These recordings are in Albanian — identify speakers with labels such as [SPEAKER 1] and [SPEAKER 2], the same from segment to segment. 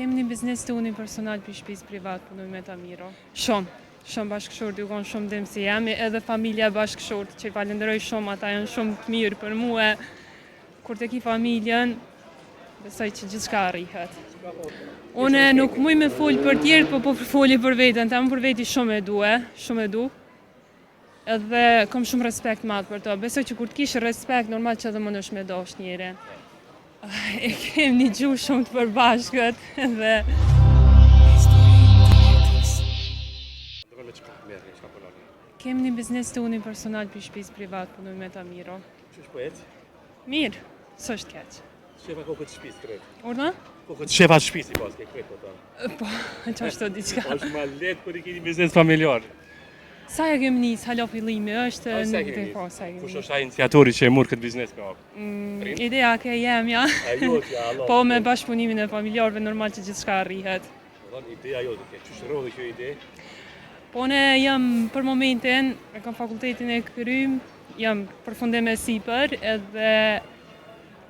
[SPEAKER 1] Kemi një biznes të unë personal për shtëpisë privat, punoj me ta miro. Shumë bashkëshortë, ju konë shumë dhimë si jemi, edhe familja bashkëshortë, që i falenderoj shumë, ata janë shumë të mirë për mua. Kur të ki familjen, besoj që gjithçka arrihet. Une nuk muj me folë për tjerë, po foli për veten, ta më për veti shumë e du. Edhe kam shumë respekt madh për to. Besoj që kur të kish respekt, normal që edhe më nësh me dash njëre. E kem një gjuhë shumë të përbashkët dhe... Kem një biznes të unë personal për shtëpisë privat, punoj me ta miro.
[SPEAKER 2] Qysh po ec?
[SPEAKER 1] Mirë, s'është keq.
[SPEAKER 2] Shefa kokët shtëpisë krejt.
[SPEAKER 1] Urdhë?
[SPEAKER 2] Kokët shefa shtëpisë pas ke krejt po ta.
[SPEAKER 1] Po, çfarë diçka.
[SPEAKER 2] Është më lehtë kur i keni biznes familjar.
[SPEAKER 1] Sa ja kem nis, hala fillimi është
[SPEAKER 2] Sa
[SPEAKER 1] nuk
[SPEAKER 2] keni
[SPEAKER 1] di po,
[SPEAKER 2] nis?
[SPEAKER 1] sa kemi
[SPEAKER 2] Kush
[SPEAKER 1] nis.
[SPEAKER 2] është ai iniciatori që e mur këtë biznes me hap?
[SPEAKER 1] Ideja ke jem ja.
[SPEAKER 2] Ajo ja Allah.
[SPEAKER 1] Po me bashkëpunimin e familjarëve normal që gjithçka arrihet.
[SPEAKER 2] Domethënë ideja jote ke. Çysh rrodhi kjo ide?
[SPEAKER 1] Po ne jam për momentin, e kam fakultetin e krym, jam përfundim e sipër edhe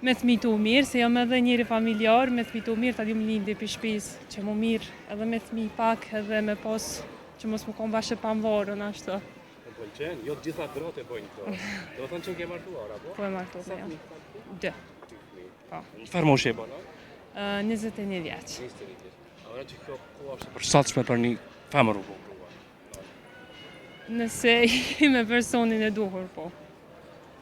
[SPEAKER 1] me thmitu mirë, se jam edhe njëri familjar, me thmitu mirë, ta dim lindi për shtëpisë, që mu mirë, edhe me thmi pak, edhe me pos që mos më kom bashkë pa mvarën ashtu.
[SPEAKER 2] Më pëlqen, jo të gjitha gratë e bëjnë këto. Domethënë që ke martuar apo?
[SPEAKER 1] Po e martuar jam. Dë. Po.
[SPEAKER 2] Në çfarë moshë e bën?
[SPEAKER 1] 21 vjeç.
[SPEAKER 2] 21 vjeç. Ora që kjo koha është e përshtatshme për një femër u bë.
[SPEAKER 1] Nëse i me personin e duhur, po.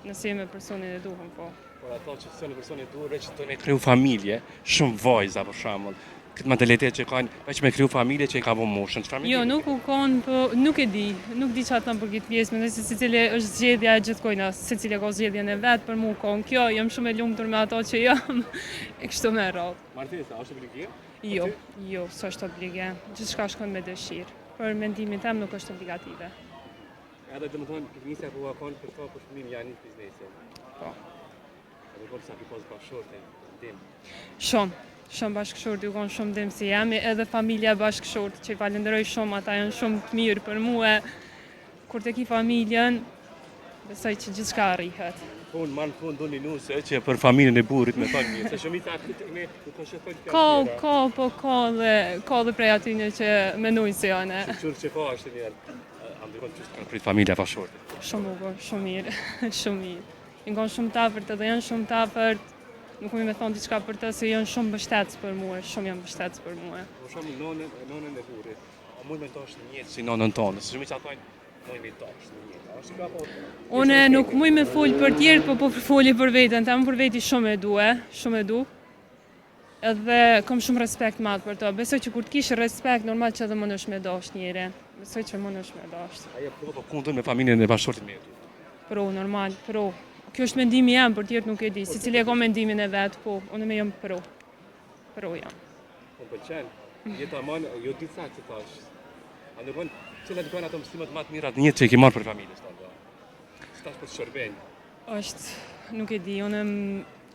[SPEAKER 1] Nëse i me personin e duhur, po.
[SPEAKER 2] Por ato që janë personi e duhur që të kriju familje, shumë vajza për shembull. Këtë mentalitet që kanë, veç me kriju familje që i ka vënë moshën. Çfarë?
[SPEAKER 1] Jo, nuk u kanë, po nuk e di çfarë thënë për këtë pjesë, mendoj se secili është zgjedhja e gjithkujna, secili ka zgjedhjen e vet, për mua kon kjo, jam shumë e lumtur me ato që jam. E kështu me radhë.
[SPEAKER 2] Martesa, është obligim?
[SPEAKER 1] Jo, s'është obligim. Gjithçka shkon me dëshirë. Për mendimin tim nuk është obligative.
[SPEAKER 2] Edhe domethënë piknisja po kanë për to për fëmijën janë një biznesin.
[SPEAKER 1] Po.
[SPEAKER 2] Edhe kur sa pipos bashkëshortë, dim.
[SPEAKER 1] Shumë bashkëshortë, ju konë shumë dhimë si jemi, edhe familja bashkëshortë, që i falenderoj shumë, ata janë shumë të mirë për mua. Kur të ki familjen, besoj që gjithçka arrihet.
[SPEAKER 2] Po unë marrë në fund do një nuse që për familjen e burrit me thonë mirë, se shumica aty me nuk është thonë
[SPEAKER 1] Ka dhe prej atyne që menojnë se janë.
[SPEAKER 2] Qërë që ka është një ndërkohë që kanë prit familja bashkëshortë.
[SPEAKER 1] Shumë bukur, shumë mirë, shumë mirë. I konë shumë tafërt edhe janë shumë tafërt. Nuk më thonë diçka për të se janë shumë mbështetës për mua, shumë janë mbështetës për mua.
[SPEAKER 2] Për shembull nonën e burrit, a mund me tosh një jetë si nonën tonë, se shumica thonë mund me tosh një jetë. Është ka po.
[SPEAKER 1] Unë nuk muj me folë për tjerë, po foli për veten, ta më për veti shumë e du. Edhe kam shumë respekt madh për to. Besoj që kur të kish respekt, normal që edhe më nësh me dash njëre. Besoj që më nësh me dash.
[SPEAKER 2] Ajo po kundër me familjen e bashkëshortit me ty.
[SPEAKER 1] Pro, normal, pro. Kjo është mendimi jam, për tjerë nuk e di. Secili e ka mendimin e vet, po, unë me jam pro. Pro jam.
[SPEAKER 2] Po pëlqen. Jeta man, jo di sa që thash. A ndërkohë, cilat kanë ato mësimet më të mira të jetë që i ke marrë për familjes tonë? Stash për të shërbejnë.
[SPEAKER 1] Nuk e di, unë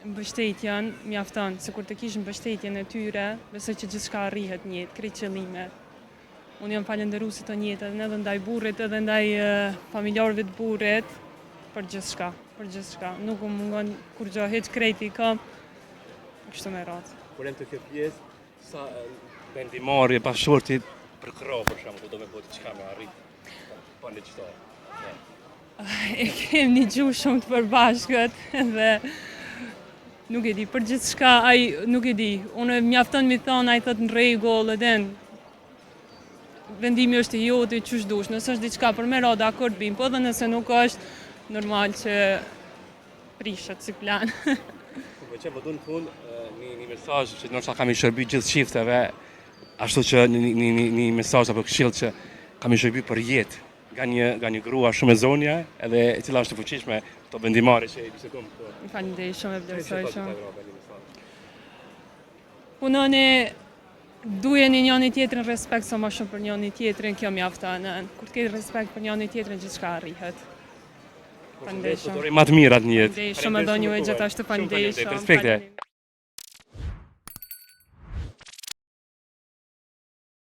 [SPEAKER 1] mbështetjen mjafton, se kur të kish mbështetjen e tyre, besoj që gjithçka arrihet në jetë, krejt qëllimet. Unë jam falënderuese të jetës, edhe ndaj burrit, edhe ndaj familjarëve të burrit, për gjithçka. Nuk u mungon kur gjë hiç krejti kam. Kështu me radhë.
[SPEAKER 2] Kur jam të kjo pjesë, sa vendimmarrje bashkëshortit për krah për shembull, do me bëj diçka me arrit. Po ne çto.
[SPEAKER 1] E kem një gjuhë shumë të përbashkët dhe nuk e di, për gjithçka ai nuk e di. Unë mjafton mi thon ai thot në rregull, edhe vendimi është i jote, çush dush. Nëse është diçka për me radhë dakord bim, po edhe nëse nuk është normal që prishet si plan.
[SPEAKER 2] Po që më du në fund një mesazh që nështë kam i shërby gjithë qifteve, ashtu që një mesazh apo këshill që kam i shërby për jetë nga një grua shumë e zonja, edhe e cila është e fuqishme këto vendimare që i bisedum.
[SPEAKER 1] Faleminderit shumë, e vlerësoj shumë. Punoni dujeni njëri tjetrin respekt sa më shumë për njëri tjetrin, kjo mjafton. Kur të keni respekt për njëri tjetrin, gjithçka arrihet.
[SPEAKER 2] Faleminderit. Më të mirat në jetë.
[SPEAKER 1] Faleminderit shumë edhe ju gjithashtu, faleminderit shumë.
[SPEAKER 2] Respekte.